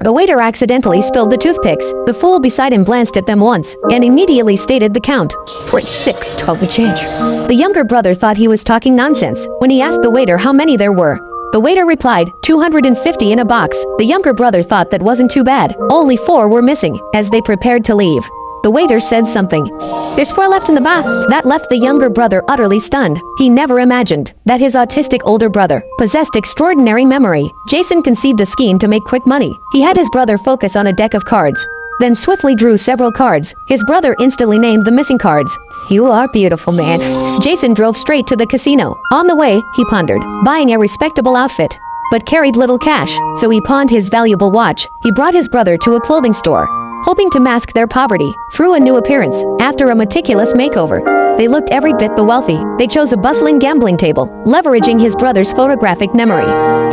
The waiter accidentally spilled the toothpicks. The fool beside him glanced at them once and immediately stated the count. 46, 12 change. The younger brother thought he was talking nonsense when he asked the waiter how many there were. The waiter replied, 250 in a box. The younger brother thought that wasn't too bad. Only 4 were missing. As they prepared to leave, the waiter said something. There's 4 left in the box. That left the younger brother utterly stunned. He never imagined that his autistic older brother possessed extraordinary memory. Jason conceived a scheme to make quick money. He had his brother focus on a deck of cards, then swiftly drew several cards. His brother instantly named the missing cards. You are beautiful, man. Jason drove straight to the casino. On the way, he pondered buying a respectable outfit, but carried little cash, so he pawned his valuable watch. He brought his brother to a clothing store, hoping to mask their poverty through a new appearance. After a meticulous makeover, they looked every bit the wealthy. They chose a bustling gambling table, leveraging his brother's photographic memory.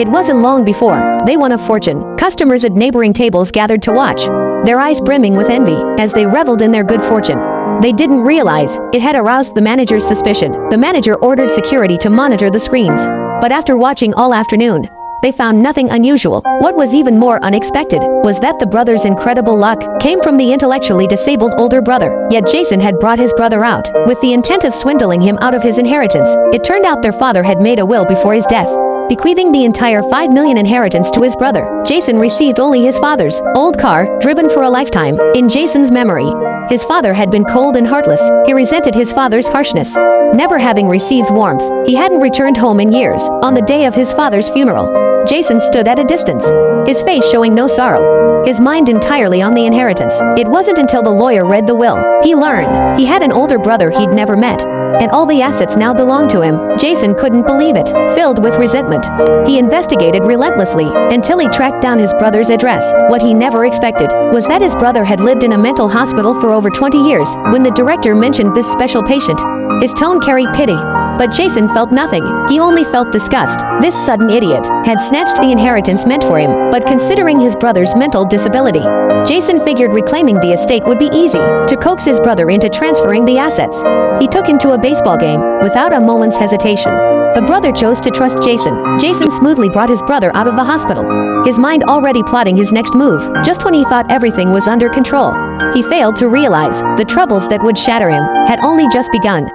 It wasn't long before they won a fortune. Customers at neighboring tables gathered to watch, their eyes brimming with envy as they reveled in their good fortune. They didn't realize it had aroused the manager's suspicion. The manager ordered security to monitor the screens, but after watching all afternoon, they found nothing unusual. What was even more unexpected was that the brothers' incredible luck came from the intellectually disabled older brother. Yet Jason had brought his brother out with the intent of swindling him out of his inheritance. It turned out their father had made a will before his death, bequeathing the entire $5 million inheritance to his brother. Jason received only his father's old car, driven for a lifetime. In Jason's memory, his father had been cold and heartless. He resented his father's harshness, never having received warmth. He hadn't returned home in years. On the day of his father's funeral, Jason stood at a distance, his face showing no sorrow, his mind entirely on the inheritance. It wasn't until the lawyer read the will he learned he had an older brother he'd never met, and all the assets now belonged to him. Jason couldn't believe it. Filled with resentment, he investigated relentlessly until he tracked down his brother's address. What he never expected was that his brother had lived in a mental hospital for over 20 years. When the director mentioned this special patient, his tone carried pity. But Jason felt nothing. He only felt disgust. This sudden idiot had snatched the inheritance meant for him. But considering his brother's mental disability, Jason figured reclaiming the estate would be easy. To coax his brother into transferring the assets, he took him to a baseball game without a moment's hesitation. The brother chose to trust Jason. Jason smoothly brought his brother out of the hospital, his mind already plotting his next move. Just when he thought everything was under control, he failed to realize the troubles that would shatter him had only just begun.